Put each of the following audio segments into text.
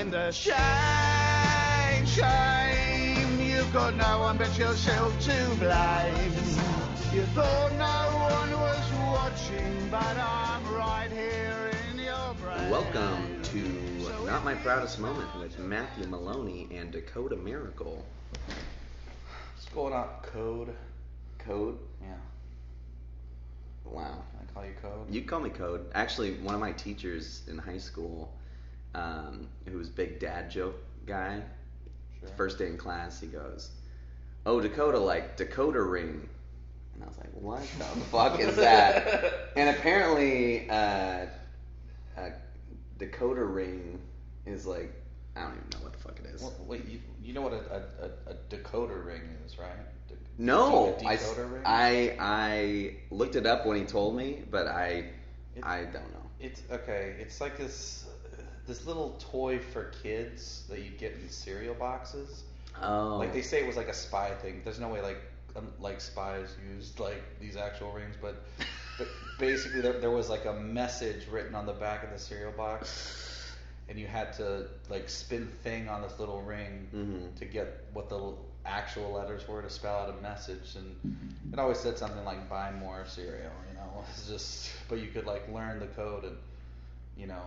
in the shame. You've got no one but yourself to blame. You thought no one was watching, but I'm right here in your brain. Welcome to Not My Proudest Moment with Matthew Maloney and Dacoda Miracle. What's going on, Code? Code? Yeah. Wow. Can I call you Code? You call me Code. Actually, one of my teachers in high school, who was big dad joke guy, first day in class, he goes, "Oh, Dacoda, like Dacoda ring." And I was like, what the fuck is that? And apparently, Dacoda ring is like, I don't even know what the fuck it is. Well, wait, you know what a decoder ring is, right? No, a decoder ring? I looked it up when he told me, but I don't know. It's okay. It's like this little toy for kids that you get in cereal boxes. Oh. Like they say it was like a spy thing. There's no way like spies used like these actual rings, but basically there was like a message written on the back of the cereal box, and you had to like spin thing on this little ring to get what the actual letters were to spell out a message, and it always said something like "buy more cereal," you know. It's just, but you could like learn the code and, you know,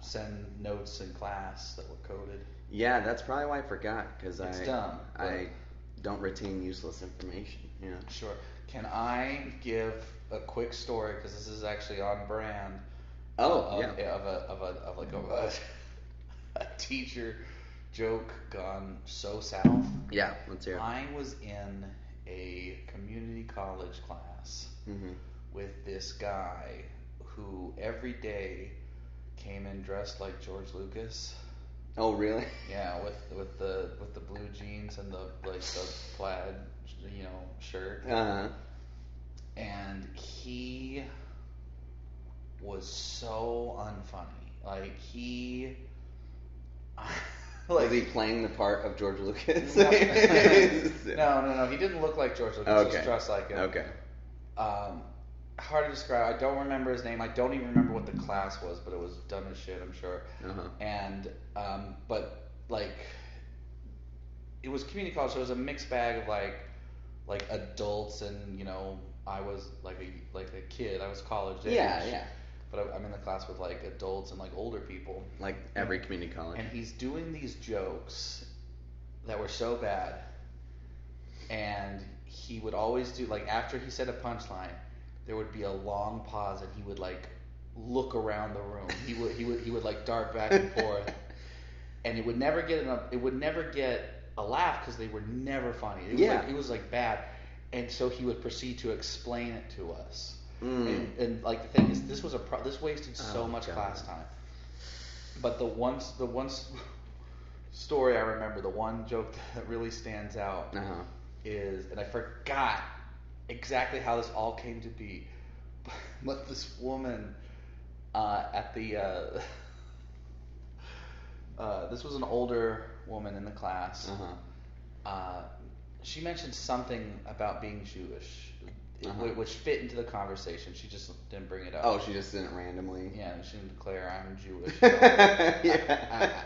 send notes in class that were coded. Yeah, that's probably why I forgot, because It's dumb. I don't retain useless information. Yeah. Sure. Can I give a quick story, because this is actually on brand? Oh, yeah. Of a teacher joke gone so south. Yeah, let's hear it. I was in a community college class with this guy who every day came in dressed like George Lucas. Oh, really? Yeah, with the blue jeans and the plaid, you know, shirt. Uh-huh. And he was so unfunny. Like was he playing the part of George Lucas? No. He didn't look like George Lucas. Okay. He was dressed like him. Okay. Hard to describe. I don't remember his name. I don't even remember what the class was, but it was dumb as shit, I'm sure. Uh-huh. And but like, it was community college, so it was a mixed bag of like adults, and, you know, I was like a kid. I was college age. Yeah. But I'm in the class with like adults and like older people. Like every community college. And he's doing these jokes that were so bad, and he would always do, like, after he said a punchline, there would be a long pause, and he would like look around the room. He would like dart back and forth, and it would never get a laugh, because they were never funny. It was like bad, and so he would proceed to explain it to us. And like the thing is, this wasted so much class time. But the one story I remember, the one joke that really stands out is, and I forgot exactly how this all came to be, but this woman at the this was an older woman in the class. She mentioned something about being Jewish, which fit into the conversation. She just didn't bring it up. Oh, she just didn't randomly. Yeah, she didn't declare I'm Jewish,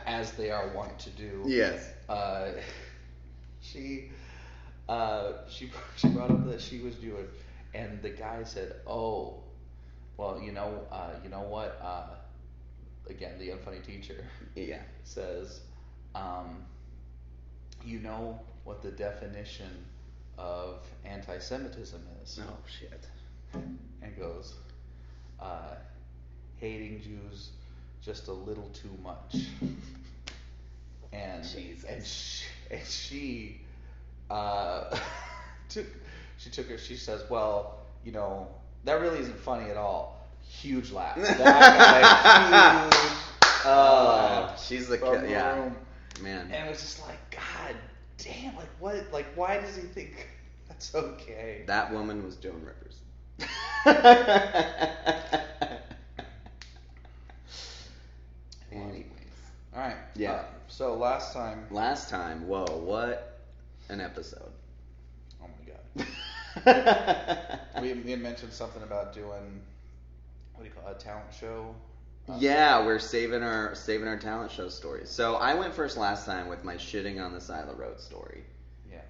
as they are wont to do. Yes. She brought up that she was Jewish, and the guy said, "Oh, well, you know what? Again, the unfunny teacher. Says, you know what the definition of anti-Semitism is?" Oh shit. And goes, hating Jews just a little too much. And Jesus. she she says, "Well, you know, that really isn't funny at all." Huge laugh. That guy, huge. She's the kid. Yeah. Room. Man. And it was just like, God damn, like what? Like, why does he think that's okay? That woman was Joan Rivers. Anyways. All right. Yeah. So last time. Whoa, what an episode. Oh my God. We had mentioned something about doing, what do you call it, a talent show Yeah, we're saving our talent show stories. So I went first last time with my shitting on the side of the road story. Yeah.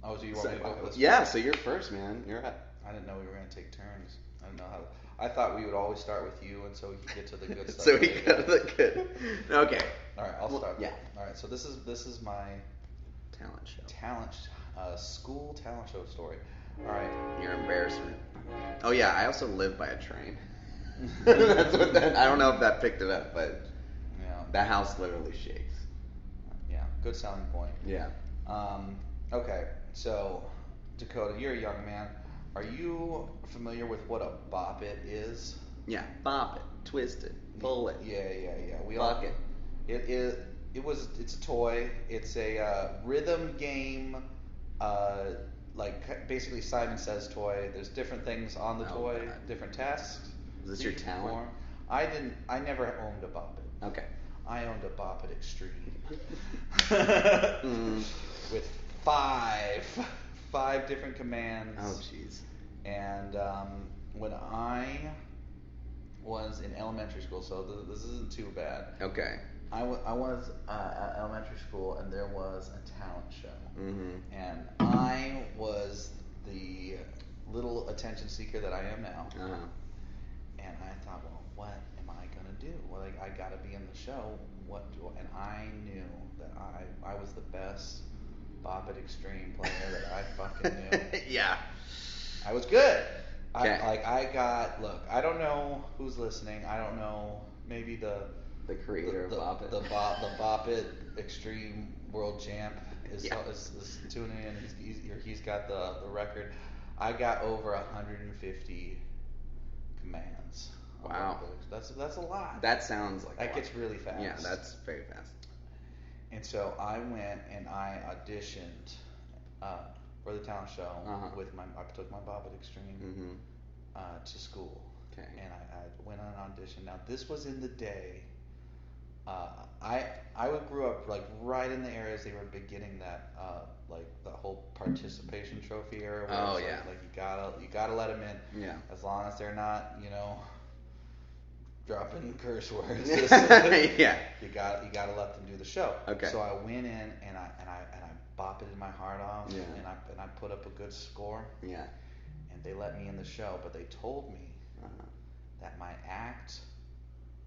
Oh, so you want me to go for this? Yeah, so you're first, man. You're up. I didn't know we were gonna take turns. I didn't know how. I thought we would always start with you, and so we could get to the good stuff. So we got the good. Okay. All right, I'll start. Yeah. All right, so this is my talent show. School talent show story. All right. Your embarrassment. Oh yeah, I also live by a train. That's what that. I don't know if that picked it up, but yeah, that house literally shakes. Yeah, good selling point. Yeah. Okay, so Dacoda, you're a young man. Are you familiar with what a bop it is? Yeah, bop it, twist it, pull it. Yeah. Fuck it. It's a toy. It's a rhythm game. Like basically Simon Says toy. There's different things on the toy, God. different tasks. Is this your talent? I never owned a bop it. Okay. I owned a Bop It Extreme Mm. with five different commands. Oh jeez. And when I was in elementary school, so this isn't too bad. Okay. I was at elementary school, and there was a talent show. Mm-hmm. And I was the little attention seeker that I am now. Uh-huh. And I thought, well, what am I gonna do? Well, I gotta be in the show. And I knew that I was the best Bop It Extreme player that I fucking knew. Yeah. I was good. Okay. Look, I don't know who's listening. I don't know, maybe the creator of Bop It. The Bop It Extreme World Champ is tuning in. He's got the record. I got over 150 commands. Wow. That's a lot. That sounds like that gets really fast. Yeah, that's very fast. And so I went and I auditioned for the talent show with I took my Bop It Extreme to school. Okay. And I went on an audition. Now this was in the day. I grew up like right in the areas they were beginning that like the whole participation trophy era. Where like you gotta let them in. Yeah. As long as they're not dropping curse words. Yeah. You gotta let them do the show. Okay. So I went in and I bopted my heart off. Yeah. And I put up a good score. Yeah. And they let me in the show, but they told me that my act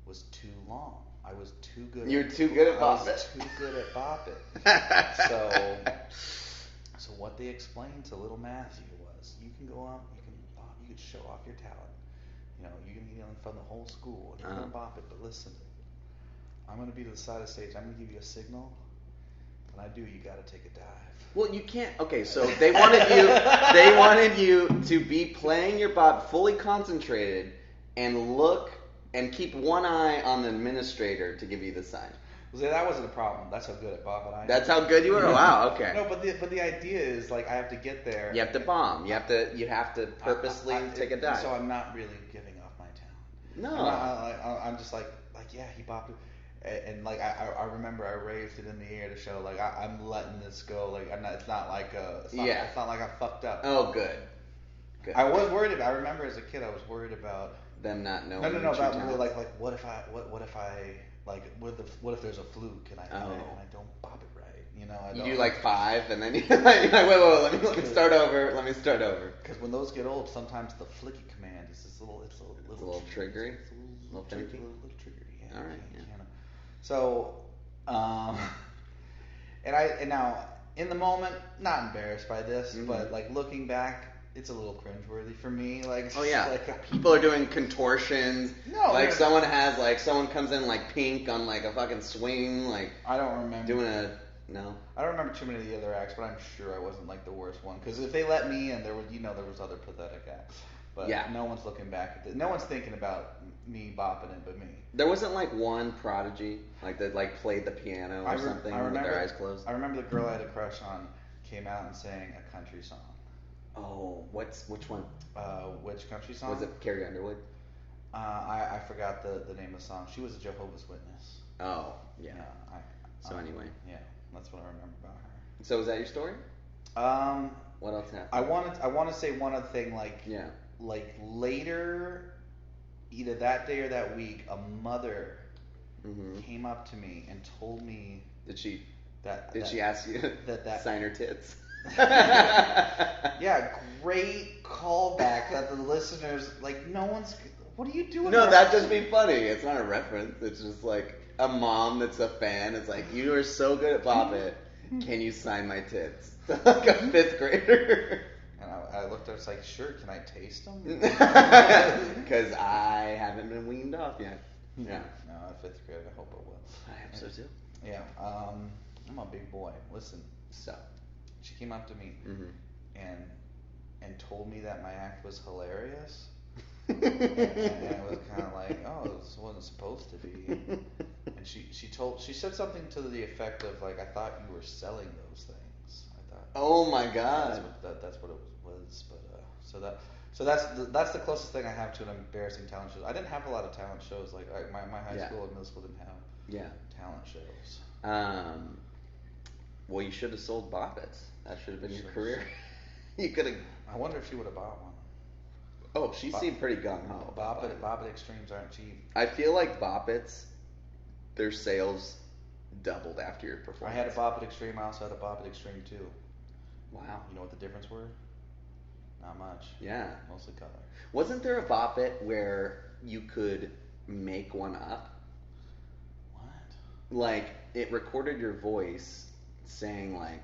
was too long. I was too good. You're too good at Bop It. I was too good at Bop It. So what they explained to little Matthew was, you can go up, you can show off your talent. You can be in front of the whole school, and you're gonna bop it. But listen, I'm gonna be to the side of the stage. I'm gonna give you a signal. When I do, you gotta take a dive. Well, you can't. Okay, so they wanted you to be playing your bop, fully concentrated, and look and keep one eye on the administrator to give you the sign. Well, see, that wasn't a problem. That's how good at bopping I am. That's how good you were. Oh, wow. Okay. No, but the idea is like I have to get there. You have to bomb. You have to purposely take a dive. So I'm not really giving off my talent. No. I'm just like yeah, he bopped it, and like I remember I raised it in the air to show like I'm letting this go. Like it's not like it's not like I fucked up. Oh, good. Good. I was worried about. I remember as a kid I was worried about them not knowing. No. About really like what if I what if there's a fluke and I don't bop it right? You do like 5 and then you're like wait, let me start over. Let me start over. Because when those get old, sometimes the flicky command is this little triggery, little finicky, little triggery. Yeah. All right. Yeah. So, and now in the moment, not embarrassed by this, but like looking back, it's a little cringeworthy for me. Like, oh yeah, like people are doing contortions. No, like someone comes in like pink on like a fucking swing. Like I don't remember doing a. No. I don't remember too many of the other acts, but I'm sure I wasn't like the worst one. Because if they let me in, there was other pathetic acts. But no one's looking back at it. No one's thinking about me bopping it but me. There wasn't like one prodigy like that like played the piano or something with their eyes closed. I remember the girl I had a crush on came out and sang a country song. Oh, which one? Which country song? Was it Carrie Underwood? I forgot the name of the song. She was a Jehovah's Witness. Oh, yeah. Yeah. So anyway. Yeah, that's what I remember about her. So is that your story? What else happened? I want to say one other thing, like yeah. Like later either that day or that week, a mother Mm-hmm. came up to me and told me Did she that she ask you that sign her tits? Yeah, great callback that the listeners, like, no one's, what are you doing? No, that'd just be funny. It's not a reference. It's just like a mom that's a fan. It's like, you are so good at Bop It. Can you sign my tits? Like a 5th grader. And I looked at her, it's like, sure, can I taste them? Because I haven't been weaned off yet. Yeah. No, 5th grade, I hope I will. I hope so too. Yeah, I'm a big boy. Listen, So. she came up to me and told me that my act was hilarious. and I was kind of like, oh, this wasn't supposed to be. And she said something to the effect of, like, I thought you were selling those things. I thought. Oh my God. That's what it was. But so that's the closest thing I have to an embarrassing talent show. I didn't have a lot of talent shows. Like my high school and middle school didn't have talent shows. Well, you should have sold Bop It. That should have been your career. You could have. I wonder if she would have bought one. Oh, she seemed pretty gung ho. Bop It Extremes aren't cheap. I feel like Bop It's, their sales doubled after your performance. I had a Bop It Extreme. I also had a Bop It Extreme 2. Wow. You know what the difference were? Not much. Yeah. Mostly color. Wasn't there a Bop It where you could make one up? What? Like, it recorded your voice saying, like,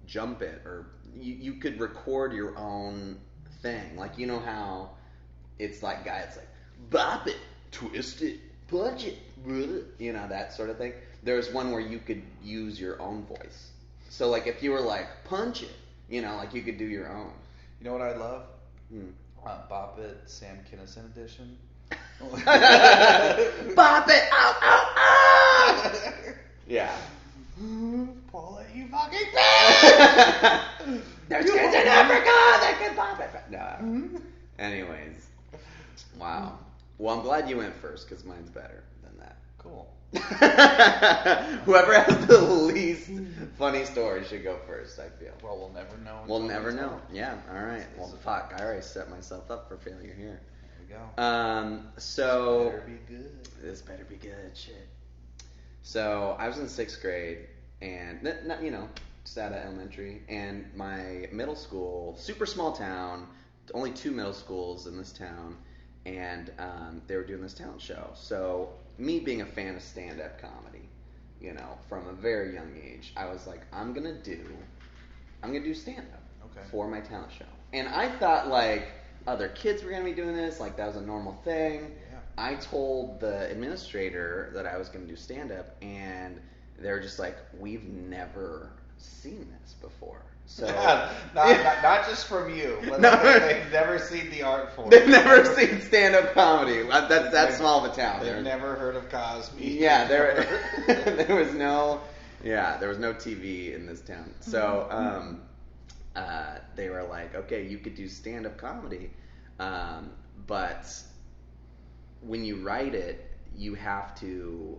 jump it, or you could record your own thing. Like, you know how it's like, it's like, bop it, twist it, punch it, you know, that sort of thing. There was one where you could use your own voice. So, like, if you were like, punch it, you know, like, you could do your own. You know what I love? Bop It Sam Kinison edition. Bop it, ow, ow, ow! Yeah. Paula, you fucking bitch! There's kids in Africa that can bop it. No. Anyways. Wow. Well, I'm glad you went first, because mine's better than that. Cool. Whoever has the least funny story should go first, I feel. Well, we'll never know. We'll never know. Yeah, alright. Well, fuck, I already set myself up for failure here. There we go. So... This better be good. This better be good, shit. So, I was in 6th grade, and, you know, just out of elementary, and my middle school, super small town, only 2 middle schools in this town, and they were doing this talent show. So, me being a fan of stand-up comedy, you know, from a very young age, I was like, I'm gonna do stand-up for my talent show. And I thought, like, other kids were gonna be doing this, like, that was a normal thing. Yeah. I told the administrator that I was gonna do stand-up, and they were just like, we've never seen this before. So not just from you, but they've never seen the art form. They've never seen stand-up comedy. That's that small of a town. They've never heard of Cosby. Yeah, there was no TV in this town. So they were like, okay, you could do stand-up comedy, but when you write it, you have to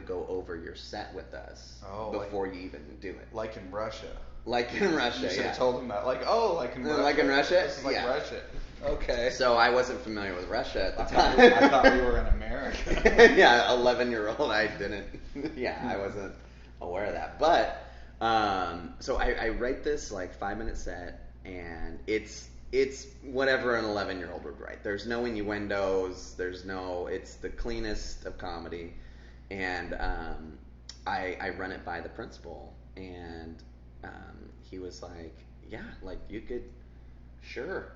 go over your set with us before you even do it. Like in Russia. Like in Russia, You should have told them that. Like in Russia. Like in Russia? This is like Russia. Okay. So I wasn't familiar with Russia at the time. I thought we were in America. Yeah, 11-year-old. I didn't. Yeah, I wasn't aware of that. But so I write this like 5-minute set, and it's whatever an 11-year-old would write. There's no innuendos. It's the cleanest of comedy. And I run it by the principal, and he was like, yeah, like, you could, sure,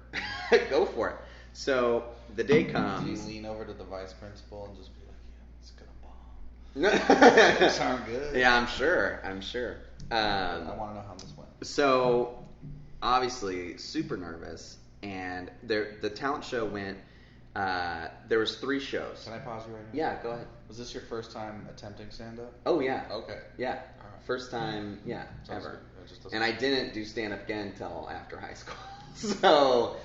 go for it. So the day comes. Do you lean over to the vice principal and just be like, yeah, it's gonna bomb? Sound good. Yeah, I'm sure. I want to know how this went. So obviously super nervous, and the talent show went. There was 3 shows. Can I pause you right now? Yeah, go ahead. Was this your first time attempting stand-up? Oh, yeah. Okay. Yeah. Right. First time, yeah, ever. Good. And I didn't do stand-up again until after high school. So,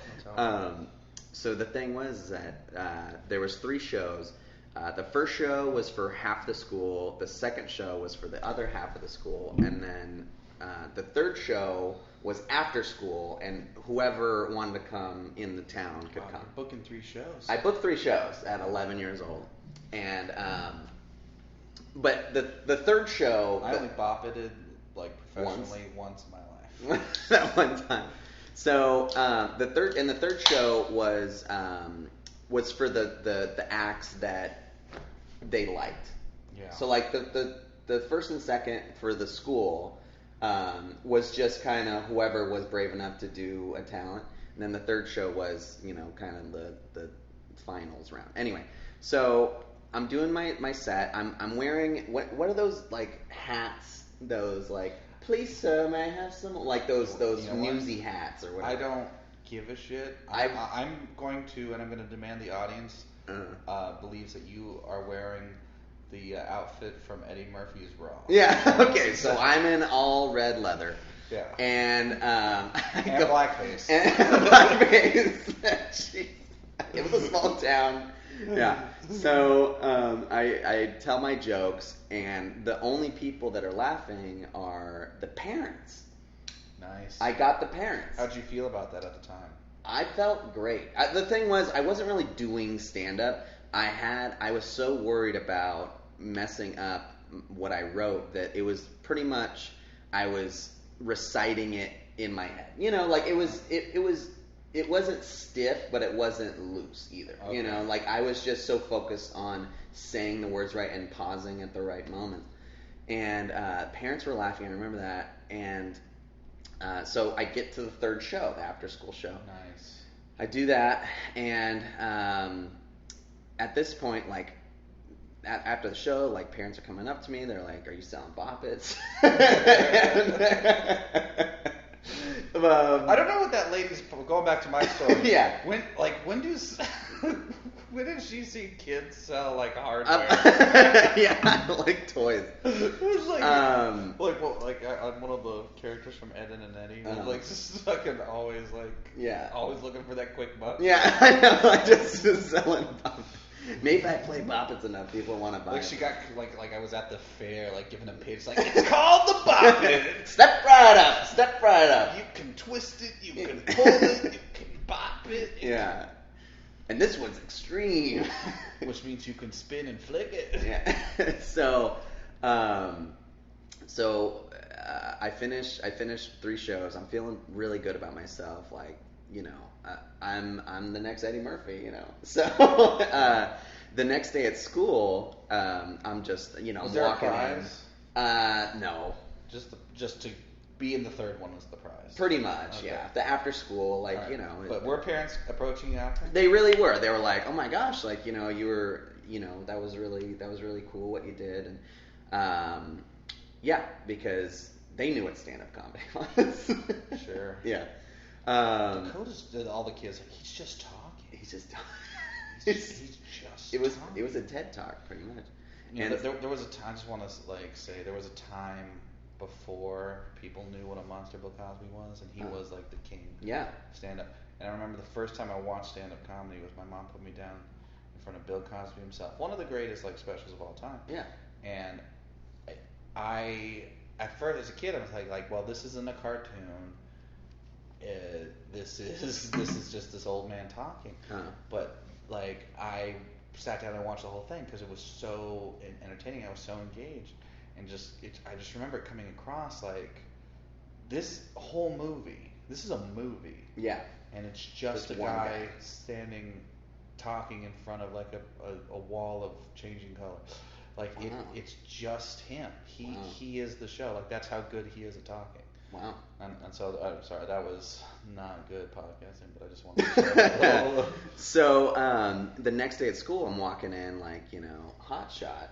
so the thing was that there was 3 shows. The first show was for half the school. The second show was for the other half of the school. And then the third show was after school, and whoever wanted to come in the town could come. You're booking 3 shows. I booked 3 shows at 11 years old, and but the third show. I only boppeted like professionally once in my life. That one time. So the third show was for the acts that they liked. Yeah. So like the first and second for the school was just kind of whoever was brave enough to do a talent, and then the third show was kind of the finals round. Anyway, so I'm doing my set. I'm wearing what are those like hats? Those like, please sir, may I have some, like those newsy hats or whatever. I don't give a shit. I'm going to, and I'm going to demand the audience believes that you are wearing the outfit from Eddie Murphy's Raw. Yeah. Okay. So I'm in all red leather. Yeah. And blackface. And blackface. Jeez. It was a small town. Yeah. So I tell my jokes, and the only people that are laughing are the parents. Nice. I got the parents. How'd you feel about that at the time? I felt great. The thing was, I wasn't really doing stand-up. I was so worried about messing up what I wrote that it was pretty much I was reciting it in my head. Like it wasn't stiff, but it wasn't loose either. Okay. Like I was just so focused on saying the words right and pausing at the right moment. And parents were laughing. I remember that. And so I get to the third show, the after-school show. Nice. I do that, and at this point, like, after the show, like, parents are coming up to me. They're like, "Are you selling boppets?" I don't know what that lady's going back to my story. Yeah. When did she see kids sell like hardware? Yeah, like toys. It was like on one of the characters from Ed and Eddie, like just fucking always always looking for that quick buck. Yeah, I know. I just was selling boppets. Maybe if I play boppets enough, people want to buy. Like she got like I was at the fair, like giving them pitch, like it's called the boppet. Step right up. You can twist it, you can pull it, you can bop it. Yeah. And this one's extreme. Which means you can spin and flick it. Yeah. So I finished 3 shows. I'm feeling really good about myself. Like, I'm the next Eddie Murphy, So the next day at school, I'm just, Was I'm there walking a prize? in. No. Just to be in the third one was the prize. Pretty much, Okay. yeah. The after school, like, Right. But were parents approaching you after? They really were. They were like, "Oh my gosh, like, you were, that was really cool what you did." And yeah, because they knew what stand-up comedy was. Sure. Yeah. Dacoda's did all the kids. He's just talking. He's just He's just. It was talking. a TED talk pretty much. You know, And there was a time. I just want to say there was a time before people knew what a monster Bill Cosby was, and he was like the king. Yeah. Stand up. And I remember the first time I watched stand up comedy was my mom put me down in front of Bill Cosby himself, one of the greatest like specials of all time. Yeah. And I at first as a kid I was like, well, this isn't a cartoon. This is just this old man talking. But like I sat down and watched the whole thing because it was so entertaining. I was so engaged, and I just remember it coming across like this whole movie. This is a movie. Yeah. And it's just a guy standing, talking in front of like a wall of changing color. Like it's just him. He is the show. Like that's how good he is at talking. Wow. And so I'm sorry, that was not good podcasting, but I just wanted to share that. So the next day at school, I'm walking in like, hot shot.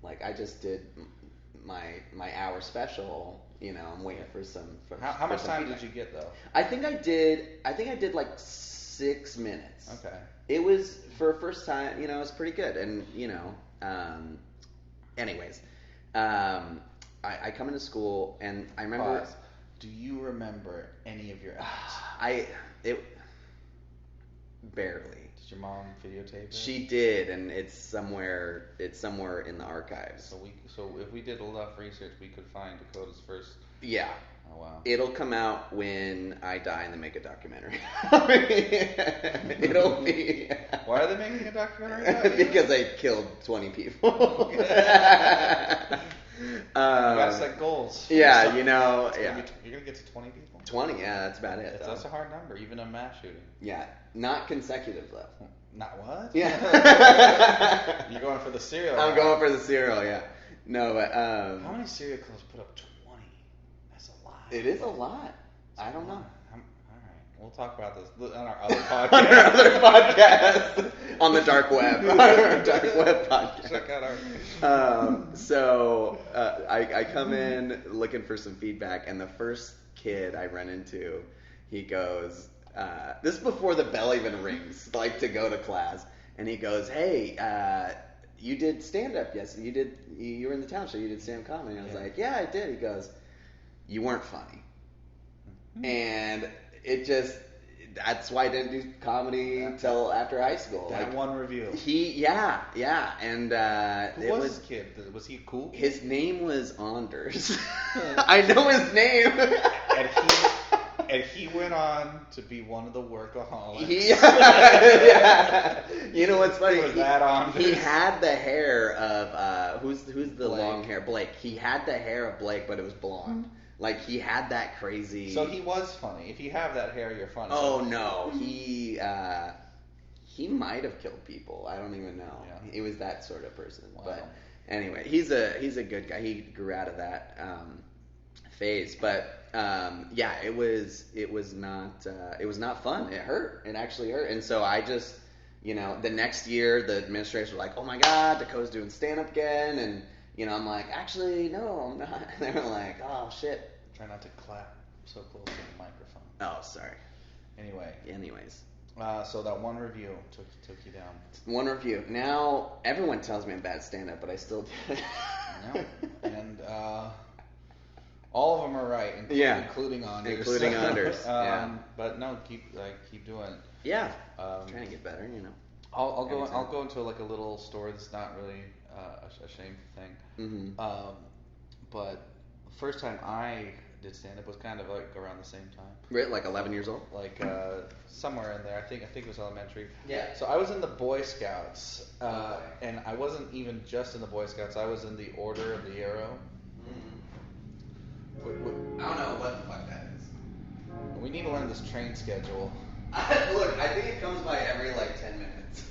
Like I just did my hour special. I'm waiting for some. How much time did you get though? I think I did like 6 minutes. Okay. It was for a first time. It was pretty good, and anyways, I come into school and I remember. Pause. Do you remember any of your acts? Barely. Did your mom videotape it? She did, and it's somewhere in the archives. So if we did enough research, we could find Dakoda's first Yeah. Oh wow. It'll come out when I die and they make a documentary. It'll be. Why are they making a documentary about you? Because I killed 20 people. You gotta set goals. Yeah, you know. You're gonna get to 20 people. 20, yeah, that's about it. That's a hard number, even a mass shooting. Yeah, not consecutive though. Not what? Yeah. You're going for the serial. I'm going for the serial, yeah. No, but how many serial killers put up 20? That's a lot. It is a lot. I don't know. All right, we'll talk about this on our other podcast. On our other podcast, on the dark web, on our dark web podcast. Check out our. So I come in looking for some feedback, and the first kid I run into, he goes, this is before the bell even rings, like to go to class, and he goes, "Hey, you did stand up, yes? You were in the town show, you did stand up comedy." And I was like, "Yeah, I did." He goes, "You weren't funny," and it just. That's why I didn't do comedy till after high school. That one review. Yeah, and who was this kid? Was he cool? His name was Anders. I know his name. and he went on to be one of the workaholics. Yeah. You know what's funny? Was that Anders? He had the hair of who's the Blake. long hair? Blake. He had the hair of Blake, but it was blonde. Like, he had that crazy... So he was funny. If you have that hair, you're funny. Oh, no. He might have killed people. I don't even know. Yeah. He was that sort of person. Wow. But anyway, he's a good guy. He grew out of that phase. But, yeah, it was not fun. It hurt. It actually hurt. And so I just, you know, the next year, the administrators were like, "Oh, my God, Dacoda's doing stand-up again." And... You know, I'm like, actually, no, I'm not. They were like, oh, shit. Try not to clap so close to the microphone. Oh, sorry. Anyways. So that one review took you down. One review. Now, everyone tells me I'm bad stand-up, but I still do it. No. And all of them are right, including Anders. Including Anders, yeah. But no, keep doing it. Yeah. Trying to get better, you know. I'll go into like a little story that's not really a shameful thing. Mm-hmm. But the first time I did stand up was kind of like around the same time. Right, like 11 years old? Like somewhere in there. I think it was elementary. Yeah. So I was in the Boy Scouts, and I wasn't even just in the Boy Scouts. I was in the Order of the Arrow. Mm-hmm. I don't know what the fuck that is. We need to learn this train schedule. Look, I think it comes by every like 10 minutes.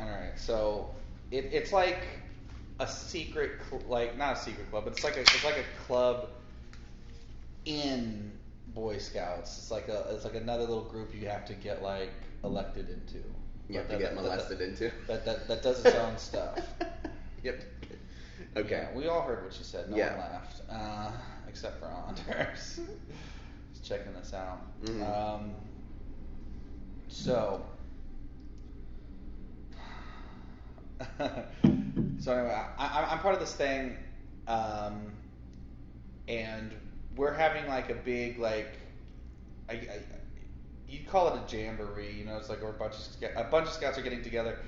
All right, so it's like a secret, not a secret club, but it's like a club in Boy Scouts. It's like another little group you have to get like elected into. You have to get molested into. That does its own stuff. Yep. Okay. Yeah, we all heard what you said. No Yeah. one laughed, except for Anders. Just checking this out. Mm-hmm. So anyway, I'm part of this thing, and we're having like a big you'd call it a jamboree, you know? It's like a bunch of scouts are getting together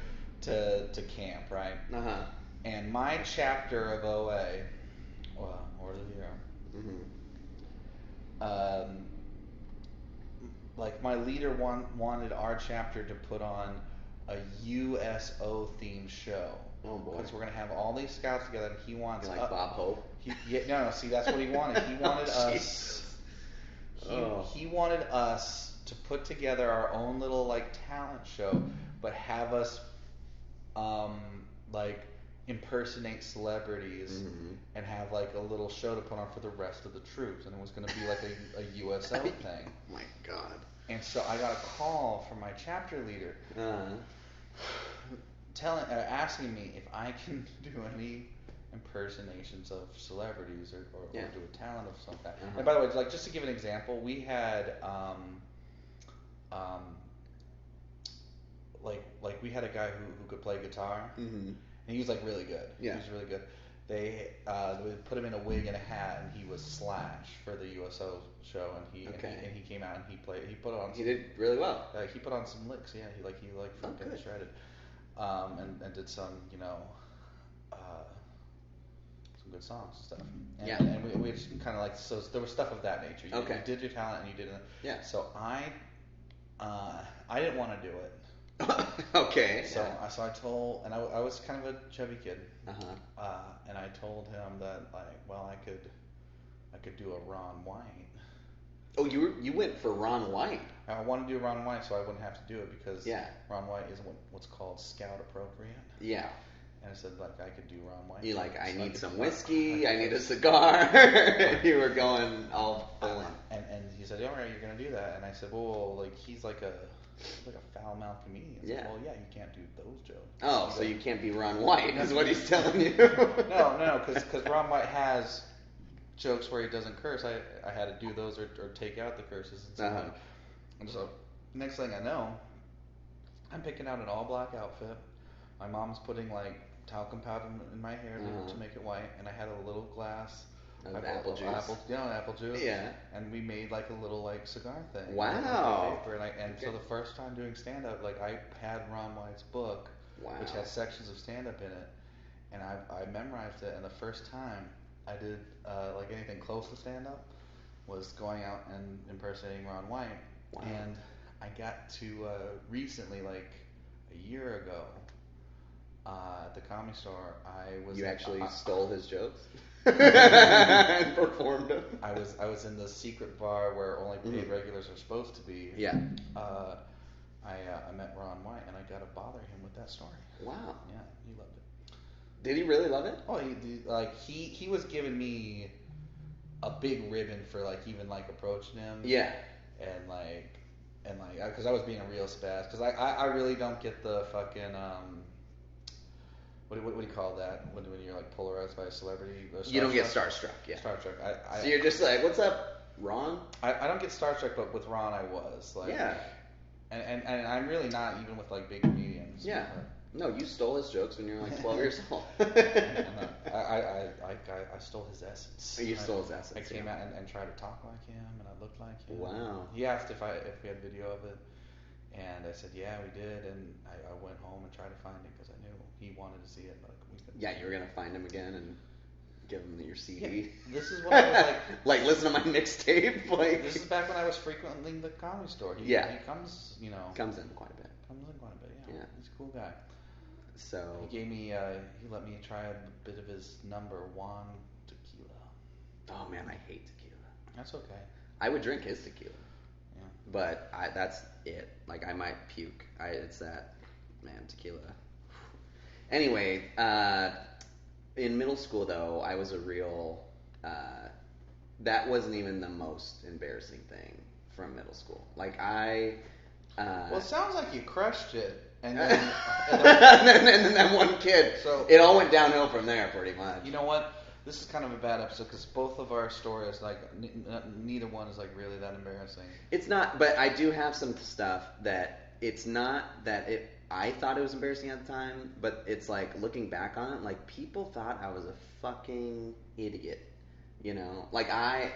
to camp, right? Uh-huh. And my chapter of OA, Order of the Arrow, Mm-hmm. Like my leader wanted our chapter to put on a USO themed show. Oh boy! Because we're gonna have all these scouts together, and he wants like Bob Hope. No. See, that's what he wanted. He wanted us. He wanted us to put together our own little like talent show, but have us like impersonate celebrities and have like a little show to put on for the rest of the troops, and it was going to be like a USO thing. My God. And so I got a call from my chapter leader asking me if I can do any impersonations of celebrities or do a talent of some kind. And by the way, like just to give an example, we had like we had a guy who could play guitar, and he was like really good. Yeah. He was really good. They put him in a wig and a hat, and he was Slash for the USO show, and he came out and he put on. He did really well. He put on some licks, yeah. He fucking shredded, and did some some good songs and stuff. And, Yeah. And we just kind of like, so there was stuff of that nature. You did your talent and you didn't. Yeah. So I didn't want to do it. Okay. So I told, and I was kind of a chubby kid. Uh-huh. And I told him that like, well, I could do a Ron White. Oh, you went for Ron White. I wanted to do Ron White so I wouldn't have to do it because Yeah. Ron White isn't what's called scout appropriate. Yeah. And I said like I could do Ron White. You like, I So need could some do whiskey, I need a cigar. You were going all full in. And he said, all right, you're gonna do that. And I said, well, like he's like a foul mouthed comedian. Yeah. Well, yeah, you can't do those jokes. Oh, so you can't be Ron White is what he's telling you. No, because Ron White has jokes where he doesn't curse. I had to do those or take out the curses and stuff. And so next thing I know, I'm picking out an all black outfit. My mom's putting like talcum powder in my hair to make it white, and I had a little glass of apple juice. Apple juice. Yeah. And we made like a little like cigar thing. Wow. Paper, and so the first time doing stand up, like I had Ron White's book, which has sections of stand up in it, and I memorized it. And the first time I did like anything close to stand up was going out and impersonating Ron White. Wow. And I got to recently, like a year ago, at the Comedy Store, You actually stole his jokes and performed them. I was in the secret bar where only paid regulars are supposed to be. Yeah. I met Ron White and I got to bother him with that story. Wow. Yeah, he loved it. Did he really love it? Oh, he was giving me a big ribbon for like even like approaching him. Yeah. And like because I was being a real spaz, because I really don't get the fucking what do you call that when you're like polarized by a celebrity? You don't get starstruck. Yeah. Starstruck. So you're just like, what's up, Ron? I don't get starstruck, but with Ron I was like. Yeah. And I'm really not even with like big comedians. Yeah. No, you stole his jokes when you were like 12 years old. I stole his essence. You stole his essence. I came out and tried to talk like him, and I looked like him. Wow. He asked if we had video of it, and I said, yeah, we did. And I went home and tried to find it because I knew he wanted to see it. But we couldn't. Yeah, you were gonna find him again and give him your CD. Yeah, this is what I was like. Like, listen to my mixtape. Like, this is back when I was frequenting the Comedy Store. He comes, comes in quite a bit. Yeah. He's a cool guy. So he gave me, he let me try a bit of his number one tequila. Oh man, I hate tequila. That's okay. I would drink his tequila. Yeah. But that's it. Like, I might puke. It's that, man, tequila. Anyway, in middle school though, I was a real. That wasn't even the most embarrassing thing from middle school. Like well, it sounds like you crushed it. And then, and then that one kid. So it all went downhill from there, pretty much. You know what? This is kind of a bad episode because both of our stories, like, neither one is like really that embarrassing. It's not, but I do have some stuff that it's not that it. I thought it was embarrassing at the time, but it's like looking back on it, like people thought I was a fucking idiot. Like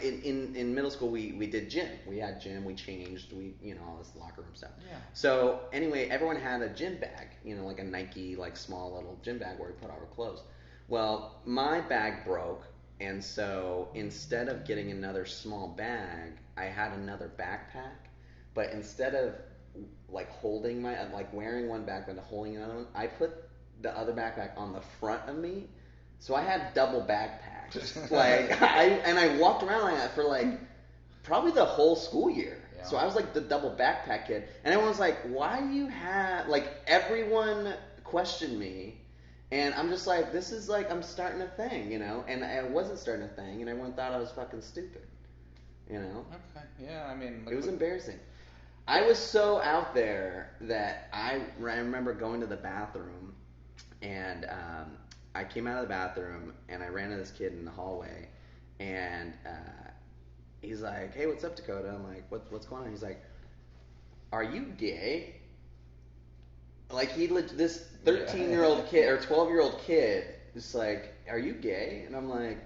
in middle school we did gym. We had gym, we changed, all this locker room stuff. Yeah. So anyway, everyone had a gym bag, like a Nike, like small little gym bag where we put all our clothes. Well, my bag broke, and so instead of getting another small bag, I had another backpack. But instead of like holding wearing one backpack and holding another one, I put the other backpack on the front of me. So I had double backpacks. I walked around like that for like probably the whole school year. Yeah. So I was like the double backpack kid. And everyone was like, why do you have, like, everyone questioned me. And I'm just like, this is like, I'm starting a thing, And I wasn't starting a thing, and everyone thought I was fucking stupid, Okay, yeah, I mean. It was embarrassing. I was so out there that I remember going to the bathroom, and I came out of the bathroom, and I ran into this kid in the hallway, and he's like, hey, what's up, Dacoda? I'm like, what's going on? He's like, are you gay? Like, this 13-year-old kid, or 12-year-old kid, is like, are you gay? And I'm like,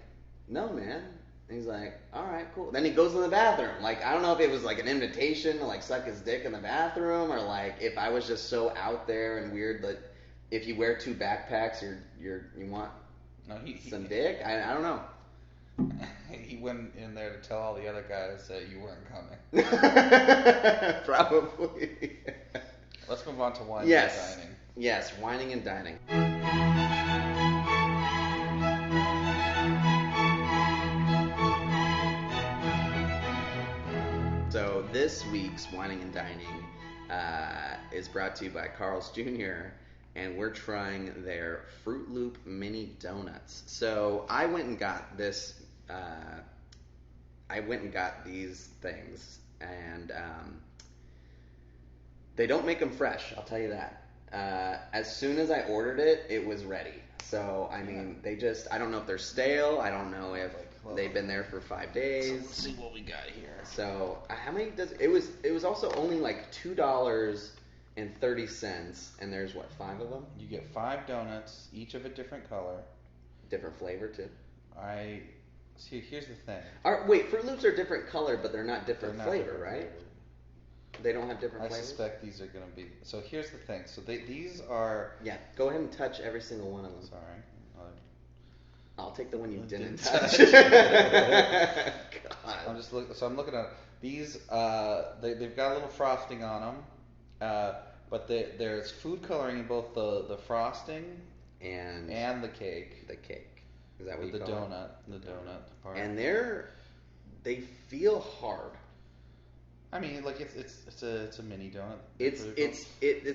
no, man. And he's like, all right, cool. Then he goes in the bathroom. Like, I don't know if it was like an invitation to like suck his dick in the bathroom, or like if I was just so out there and weird that if you wear two backpacks, you want No, some dick. I don't know. He went in there to tell all the other guys that you weren't coming. Probably. Let's move on to whining and dining. Yes, whining and dining. So this week's whining and dining is brought to you by Carl's Jr. and we're trying their Froot Loop mini donuts. So I went and got this. I went and got these things, and they don't make them fresh. I'll tell you that. As soon as I ordered it, it was ready. So I mean, they just—I don't know if they're stale. I don't know if they've been there for 5 days. So let's see what we got here. So how many does it was? It was also only like $2.30, and there's what, 5 of them? You get 5 donuts, each of a different color, different flavor too. See, here's the thing. Wait, Froot Loops are different color, but they're not different flavor, right? They don't have different flavors? I suspect these are going to be... So here's the thing. So these are... Yeah, go ahead and touch every single one of them. Sorry. I'll take the one you didn't touch. God. I'm looking at these. They've got a little frosting on them, but there's food coloring in both the frosting and the cake. The cake. Is that what you call it? The donut part. And they feel hard. I mean, like it's a mini donut. It's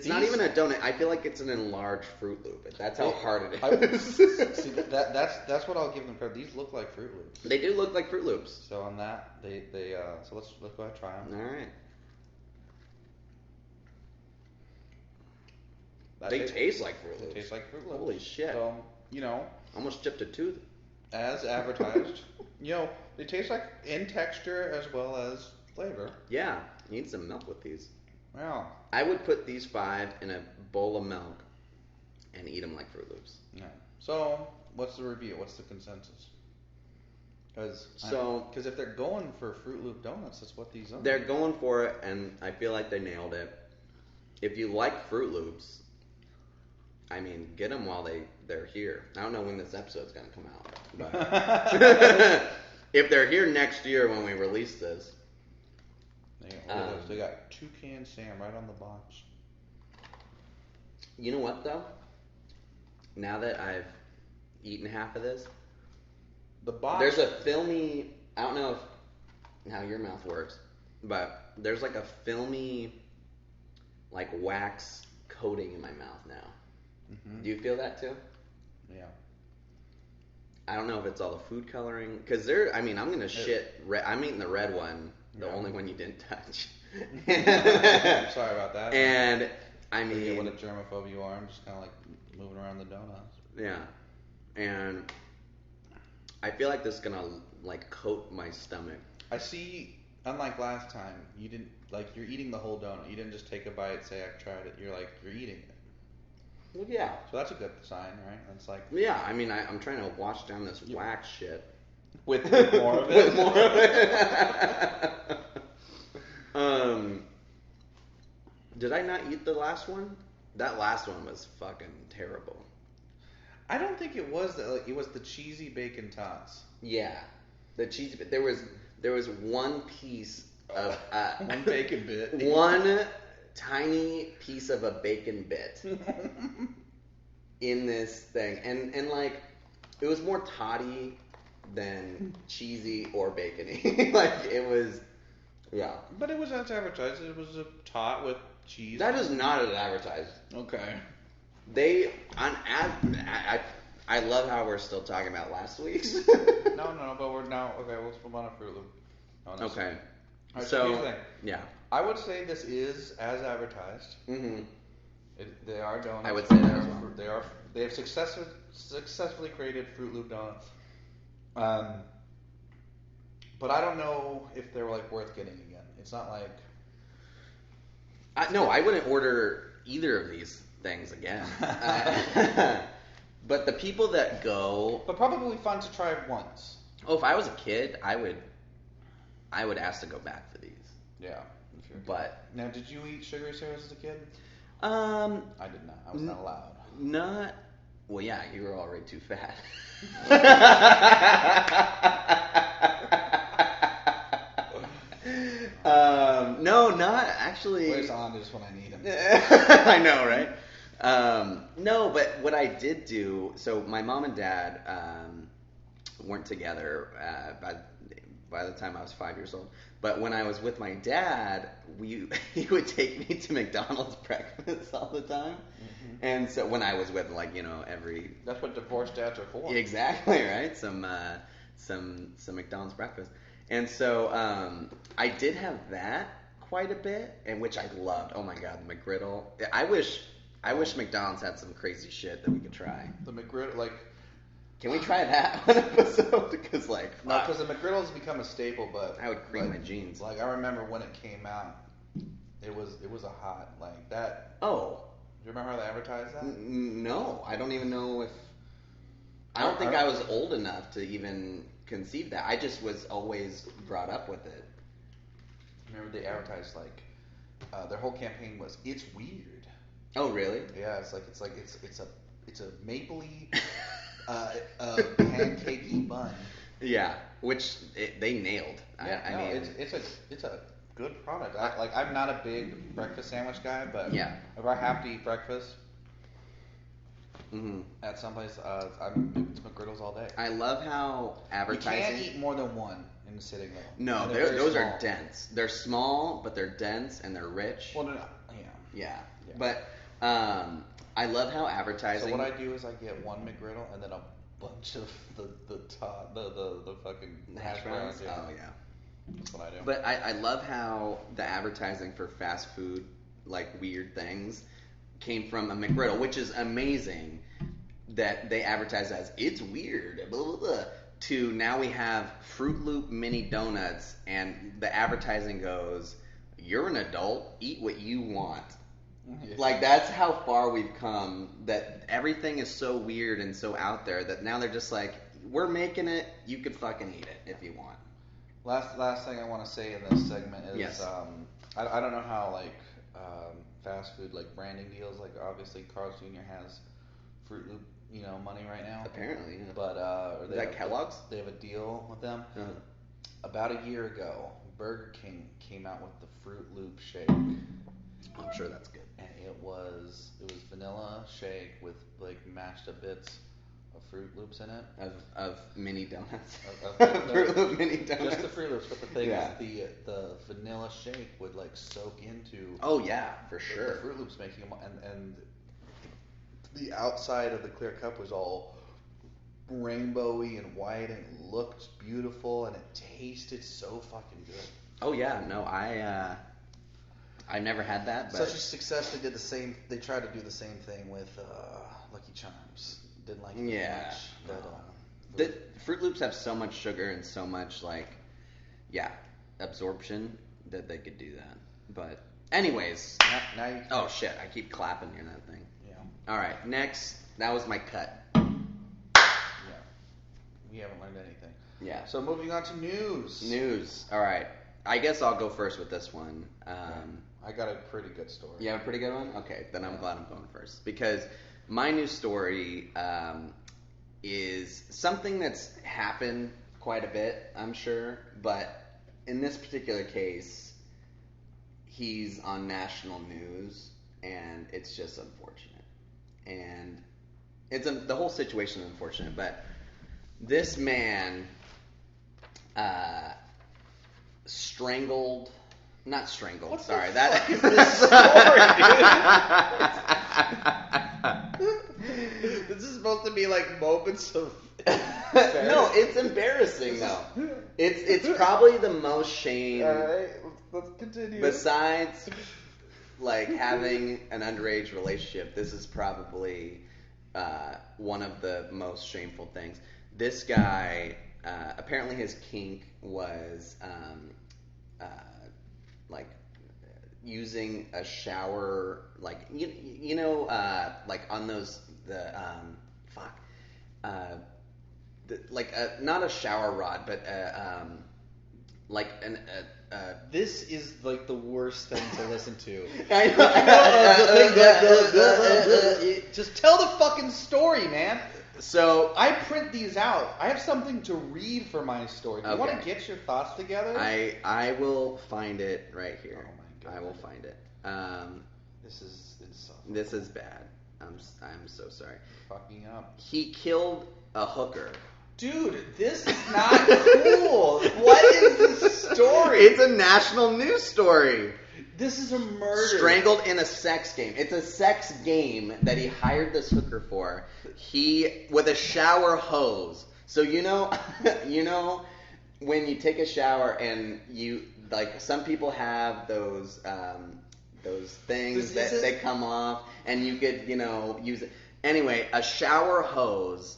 not even a donut. I feel like it's an enlarged Froot Loop. That's how hard it is. See, that's what I'll give them credit. These look like Froot Loops. They do look like Froot Loops. So on that, so let's go ahead and try them. All right. They taste like Froot Loops. They taste like Froot Loops. Holy shit! So almost chipped a tooth. As advertised, they taste like in texture as well as flavor. Yeah, you need some milk with these. Yeah. I would put these 5 in a bowl of milk and eat them like Froot Loops. Yeah. So, what's the review? What's the consensus? Because if they're going for Froot Loop donuts, that's what these are. They're going for it, and I feel like they nailed it. If you like Froot Loops, I mean, get them while they're here. I don't know when this episode's going to come out, but if they're here next year when we release this. They got Toucan Sam right on the box. You know what, though? Now that I've eaten half of this, the box. There's a filmy. I don't know how your mouth works, but there's like a filmy, like wax coating in my mouth now. Mm-hmm. Do you feel that too? Yeah. I don't know if it's all the food coloring, because I'm gonna shit. I'm eating the red one, the only one you didn't touch. Sorry about that. And I mean, what a germaphobe you are. I'm just kind of like moving around the donuts. Yeah, and I feel like this is gonna like coat my stomach. I see. Unlike last time, you didn't you're eating the whole donut. You didn't just take a bite, say I've tried it. You're eating it. Well, yeah. So that's a good sign, right? It's like. Yeah, I mean, I'm trying to wash down this wax shit. With more of it. With more of it. Did I not eat the last one? That last one was fucking terrible. I don't think it was it was the cheesy bacon tots. Yeah, the cheesy. There was one piece of one bacon bit. One tiny piece of a bacon bit in this thing, and like it was more toddy than cheesy or bacony. Like it was, yeah. But it was as advertised. It was a tot with cheese. That is not as advertised. Okay. I love how we're still talking about last week's. No, but we're now okay. Let's move on to Froot Loop. Okay. Right, so here's the thing. Yeah. I would say this is as advertised. Mm-hmm. They are donuts. I would say that as well. They have successfully created Froot Loop donuts. But I don't know if they're worth getting again. It's not like. I wouldn't order either of these things again. But the people that go. But probably fun to try once. Oh, if I was a kid, I would ask to go back for these. Yeah. But now, did you eat sugary cereals as a kid? I did not. I was not allowed. Well, yeah, you were already too fat. No, not actually. Where's Anders when I need him? I know, right? No, but what I did do, so my mom and dad weren't together by the time I was 5 years old. But when I was with my dad, he would take me to McDonald's breakfast all the time. Mm-hmm. And so when I was with, like, you know, every... That's what divorced dads are for. Exactly, right? Some McDonald's breakfast. And so I did have that quite a bit, and which I loved. Oh my God, the McGriddle. I wish McDonald's had some crazy shit that we could try. The McGriddle, like... Can we try that one episode? Because, like... No, because the McGriddle's become a staple, but... I would cream my jeans. Like, I remember when it came out, it was a hot, like, that... Oh. Do you remember how they advertised that? No, I don't even know if... I don't think I was old enough to even conceive that. I just was always brought up with it. Remember they advertised, like, their whole campaign was, "It's weird." Oh, really? Yeah, it's a mapley... pancakey bun. Yeah, which they nailed. Yeah, I mean, it's a good product. I'm not a big breakfast sandwich guy, but yeah, if I have to eat breakfast mm-hmm. at some place, it's McGriddles all day. I love how advertising. You can't eat more than one in the sitting though. No, those are dense. They're small, but they're dense and they're rich. Well, no, yeah. But I love how advertising. So what I do is I get one McGriddle and then a bunch of the fucking hash browns. Yeah. Oh yeah. That's what I do. But I love how the advertising for fast food, like weird things, came from a McGriddle, which is amazing that they advertise as it's weird, blah, blah, blah, to now we have Froot Loop mini donuts and the advertising goes, you're an adult, eat what you want. Yeah. Like, that's how far we've come, that everything is so weird and so out there that now they're just like, we're making it, you could fucking eat it if you want. Last thing I want to say in this segment is, yes. I don't know how, like, fast food, like, branding deals, like, obviously Carl's Jr. has Froot Loop, you know, money right now. Apparently, yeah. But, is that Kellogg's? They have a deal with them. Uh-huh. About a year ago, Burger King came out with the Froot Loop shake. I'm sure that's good. And it was vanilla shake with, like, mashed up bits of Froot Loops in it. Of mini donuts. Froot Loop mini donuts. Just the Froot Loops, but the thing is the vanilla shake would, like, soak into... Oh, yeah, for sure. The Froot Loops making them... And the outside of the clear cup was all rainbowy and white, and it looked beautiful, and it tasted so fucking good. Oh, yeah, no, I never had that. But... Such a success. They did the same. They tried to do the same thing with Lucky Charms. Didn't like it much. But, the Froot Loops have so much sugar and so much absorption that they could do that. But anyways, now you. Oh shit! I keep clapping near that thing. Yeah. All right, next. That was my cut. Yeah. We haven't learned anything. Yeah. So moving on to news. News. All right. I guess I'll go first with this one. I got a pretty good story. You have a pretty good one? Okay, then I'm glad I'm going first. Because my news story is something that's happened quite a bit, I'm sure. But in this particular case, he's on national news, and it's just unfortunate. And the whole situation is unfortunate. But this man... Not strangled. What sorry, the fuck is this story, dude? This is supposed to be like moments of. No, it's embarrassing though. It's probably the most shame. All right, let's continue. Besides, like having an underage relationship, this is probably one of the most shameful things. This guy, apparently, his kink was. Like using a shower, like you know, like on those not a shower rod, but like This is like the worst thing to listen to. I know. Just tell the fucking story, man. So I print these out. I have something to read for my story. Do you want to Okay. get your thoughts together? I will find it right here. Oh my God. I will find it. This is insufferable. This is bad. I'm so sorry. Fucking up. He killed a hooker. Dude, this is not cool. What is this story? It's a national news story. This is a murder. Strangled in a sex game. It's a sex game that he hired this hooker for. With a shower hose. So you know when you take a shower and you like some people have those things that they come off and you could use it. Anyway, a shower hose.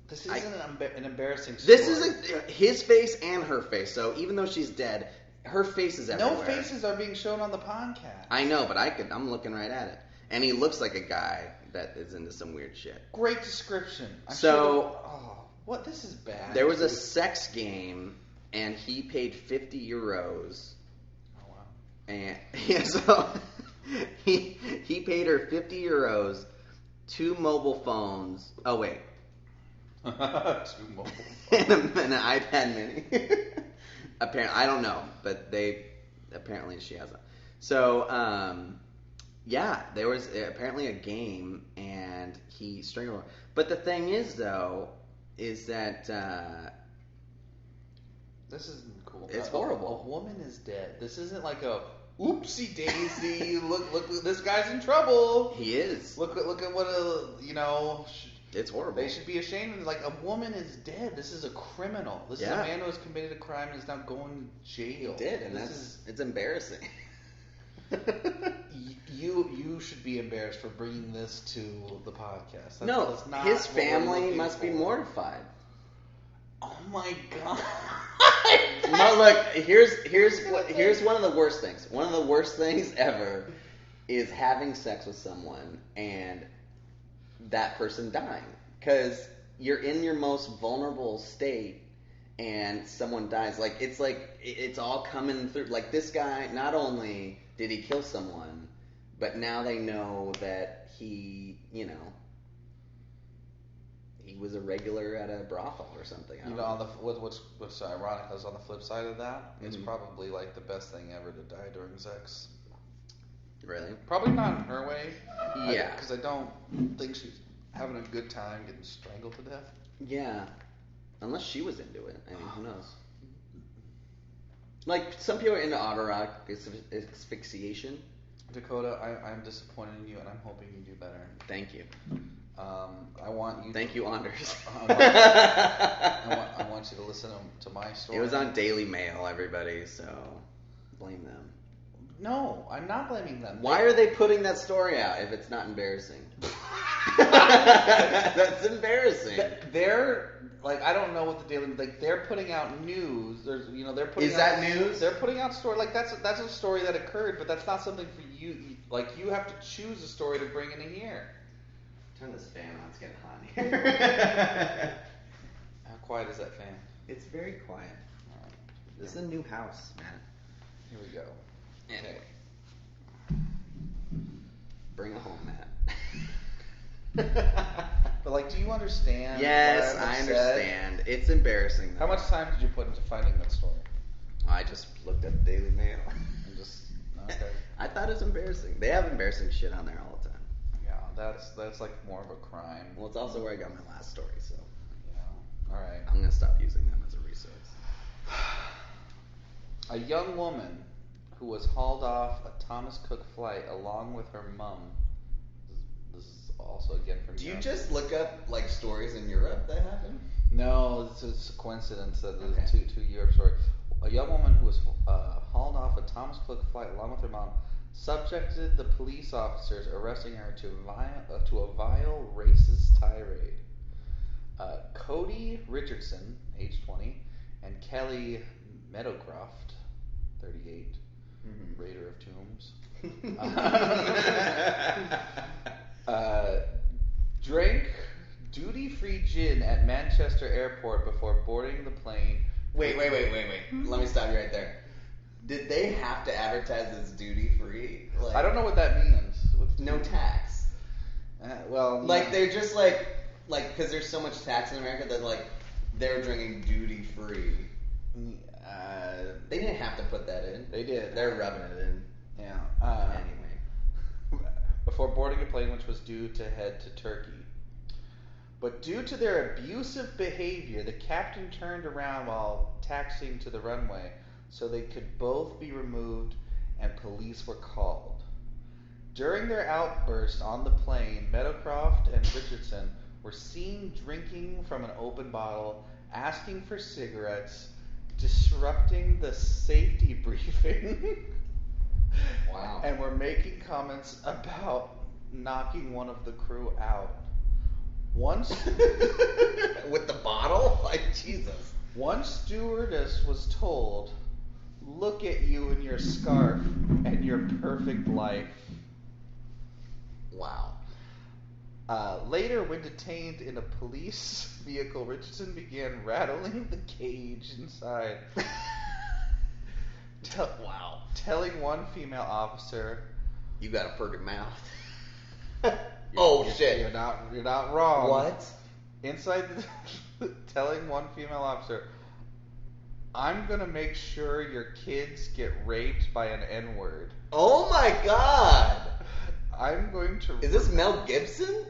This isn't an embarrassing story. This is his face and her face. So even though she's dead, her face is everywhere. No faces are being shown on the podcast. I know, but I'm looking right at it. And he looks like a guy that is into some weird shit. Great description. What? This is bad. There was a sex game, and he paid 50 euros. Oh, wow. And yeah, so he paid her 50 euros, 2 mobile phones. Oh, wait. 2 mobile phones. and an iPad mini. Apparently, I don't know, but apparently she has them. So, yeah, there was apparently a game, and he strangled her. But the thing is, though, is that this isn't cool. It's horrible. A woman is dead. This isn't like a oopsie daisy. look, this guy's in trouble. He is. Look at what It's horrible. They should be ashamed. Like, a woman is dead. This is a criminal. This is a man who has committed a crime and is now going to jail. He did, and it's embarrassing. You should be embarrassed for bringing this to the podcast. That's not his what family we're must be for. mortified. Oh my God. No, look, here's one of the worst things. One of the worst things ever is having sex with someone and that person dying. Because you're in your most vulnerable state and someone dies. It's all coming through. Like, this guy, not only did he kill someone, but now they know that he was a regular at a brothel or something. What's ironic is on the flip side of that, it's probably like the best thing ever to die during sex. Really? Probably not in her way. Yeah. Because I don't think she's having a good time getting strangled to death. Yeah. Unless she was into it. I mean, who knows? Like, some people are into autoerotic asphyxiation. Dacoda, I'm disappointed in you, and I'm hoping you do better. Thank you. I want you. Thank you, Anders. I want you to listen to my story. It was on Daily Mail, everybody, so blame them. No, I'm not blaming them. Why are they putting that story out if it's not embarrassing? That's embarrassing. They're like, I don't know what the Daily, like, they're putting out news. They're putting. Is that news? They're putting out story like that's a story that occurred, but that's not something for you. Like, you have to choose a story to bring into here. Turn this fan on. It's getting hot in here. How quiet is that fan? It's very quiet. Alright. This is a new house, man. Here we go. Anyway. Bring it home, Matt. But, like, do you understand? Yes, I understand. It's embarrassing, though. How much time did you put into finding that story? I just looked at the Daily Mail. And just okay. I thought it was embarrassing. They have embarrassing shit on there all the time. Yeah, that's like more of a crime. Well, it's also where I got my last story, so Yeah. All right. I'm gonna stop using them as a resource. A young woman who was hauled off a Thomas Cook flight along with her mum. This is also again from. Do you just look up like stories in Europe that happen? No, it's a coincidence that Okay. it's two Europe stories. A young woman who was hauled off a Thomas Cook flight along with her mom subjected the police officers arresting her to a vile racist tirade. Cody Richardson, age 20, and Kelly Meadowcroft, 38, Raider of Tombs, drank duty-free gin at Manchester Airport before boarding the plane Wait. Let me stop you right there. Did they have to advertise as duty free? Like, I don't know what that means. What's no tax. Well, Like they're just like because there's so much tax in America that like they're drinking duty free. They didn't have to put that in. They did. They're rubbing it in. Yeah. Anyway. Before boarding a plane which was due to head to Turkey. But due to their abusive behavior, the captain turned around while taxiing to the runway so they could both be removed and police were called. During their outburst on the plane, Meadowcroft and Richardson were seen drinking from an open bottle, asking for cigarettes, disrupting the safety briefing. Wow. And were making comments about knocking one of the crew out. Once with the bottle? Like, Jesus. One stewardess was told, "Look at you in your scarf and your perfect life." Wow. Later, when detained in a police vehicle, Richardson began rattling the cage inside. Wow. Telling one female officer, "You got a perfect mouth." Oh shit! You're not wrong. What? Inside, telling one female officer, "I'm gonna make sure your kids get raped by an N-word." Oh my god! I'm going to. Is this Mel Gibson?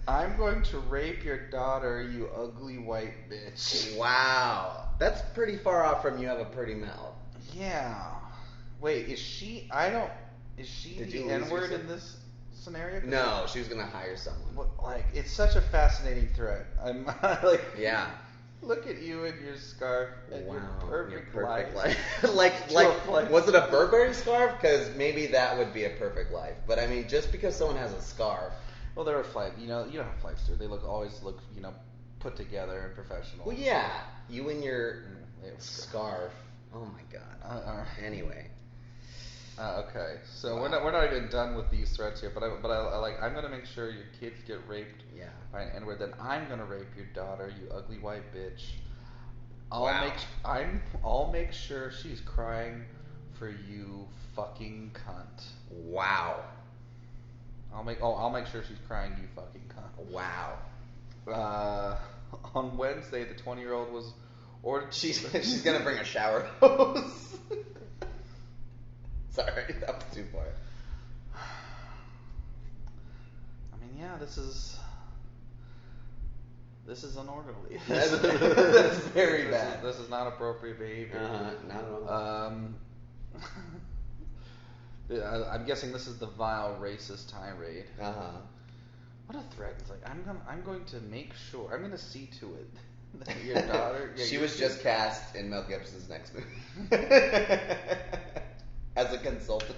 I'm going to rape your daughter, you ugly white bitch. Wow, that's pretty far off from "you have a pretty mouth." Yeah. Wait, is she? Is she Did the you lose N-word yourself? in this scenario? 'Cause No, she was gonna hire someone. like, it's such a fascinating thread. I'm like, Yeah. look at you in your scarf and Wow. your perfect life. like, was it a Burberry scarf? Because maybe that would be a perfect life. But I mean, just because someone has a scarf. Well, they're a flight. You know how flights do. They always look, put together and professional. Well, yeah, you and your scarf. Oh my god. Anyway. Okay, so Wow. we're not even done with these threats here, but I'm gonna make sure your kids get raped Yeah. by an N-word. Then I'm gonna rape your daughter, you ugly white bitch. Wow. I'll make sure she's crying for you, fucking cunt. Wow. I'll make sure she's crying, you fucking cunt. Wow. On Wednesday, the 20-year-old was ordered. She's gonna bring a shower hose. Sorry, that was too far. I mean, yeah, this is unorderly. That's very bad. This is not appropriate behavior. Not at all. I'm guessing this is the vile racist tirade. What a threat! It's like I'm going to make sure. I'm going to see to it that your daughter. She was just cast in Mel Gibson's next movie as a consultant.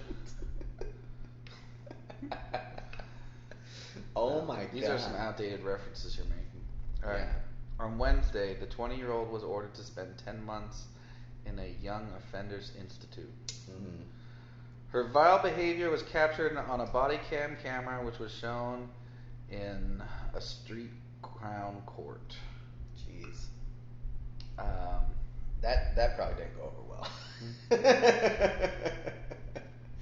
Oh my god! These are some outdated references you're making. All right. Yeah. On Wednesday, the 20-year-old was ordered to spend 10 months in a young offenders institute. Mm-hmm. Her vile behavior was captured on a body cam camera, which was shown in a street crown court. Jeez. That probably didn't go over well.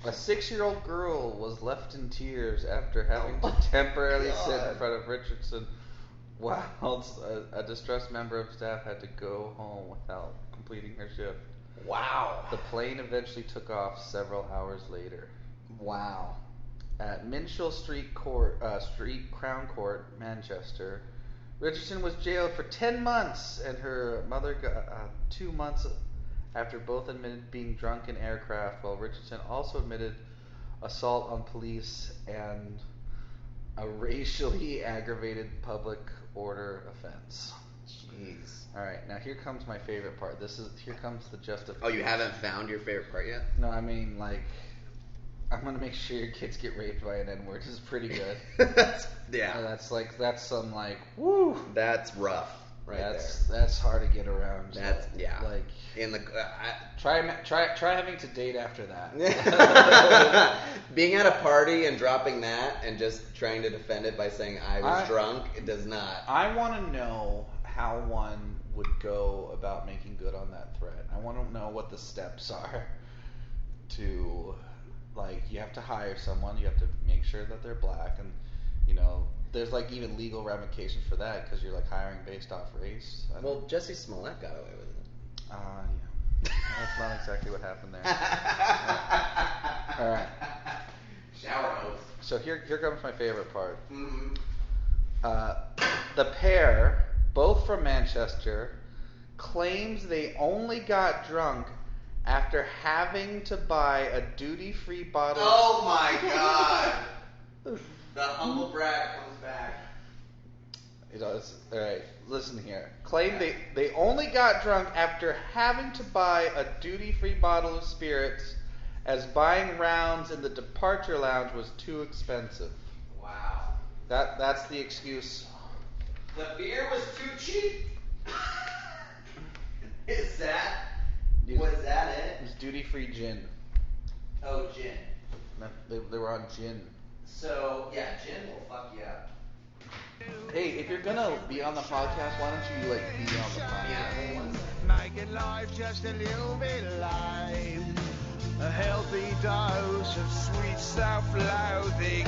A 6-year-old girl was left in tears after having to temporarily sit in front of Richardson, whilst a distressed member of staff had to go home without completing her shift. Wow. The plane eventually took off several hours later. Wow. At Minshall Street Crown Court, Manchester, Richardson was jailed for 10 months, and her mother got 2 months after both admitted being drunk in aircraft, while Richardson also admitted assault on police and a racially aggravated public order offense. Jeez. All right, now here comes my favorite part. Here comes the justification. Oh, you haven't found your favorite part yet? No, I mean, like, I'm gonna make sure your kids get raped by an N-word is pretty good. That's some like, woo. That's rough. That's hard to get around. That's Like in the try having to date after that. Being at a party and dropping that and just trying to defend it by saying I was drunk, it does not. I want to know how one would go about making good on that threat. I want to know what the steps are to, like, you have to hire someone, you have to make sure that they're black, and, you know, there's, like, even legal ramifications for that, because you're, like, hiring based off race. Well, Jesse Smollett got away with it. Yeah. That's not exactly what happened there. All right. Shower hose. So here comes my favorite part. Mm-hmm. The pair, both from Manchester, claims they only got drunk after having to buy a duty-free bottle. Oh my God! The humble brag comes back. All right, listen here. Claim they only got drunk after having to buy a duty-free bottle of spirits, as buying rounds in the departure lounge was too expensive. Wow. That's the excuse. The beer was too cheap. Was that it? It was duty-free gin. Oh, gin. They were on gin. So yeah, gin will fuck you up. Hey, if you're gonna be on the podcast, why don't you like be on the podcast? Making life just a little bit lame. A healthy dose of sweet self-loathing.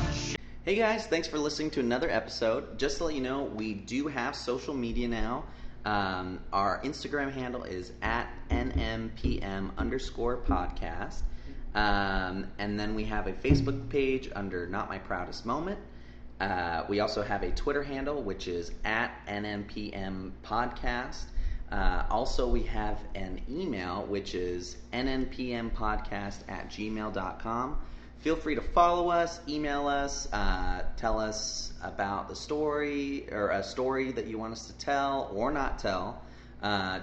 Hey guys, thanks for listening to another episode. Just to let you know, we do have social media now. Our Instagram handle is at nmpm_podcast. And then we have a Facebook page under Not My Proudest Moment. We also have a Twitter handle, which is at nmpmpodcast. Also, we have an email, which is nmpmpodcast@gmail.com. Feel free to follow us, email us, tell us about the story or a story that you want us to tell or not tell.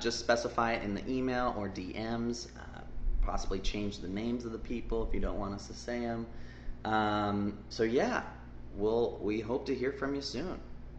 Just specify it in the email or DMs. Possibly change the names of the people if you don't want us to say them. So yeah, we hope to hear from you soon.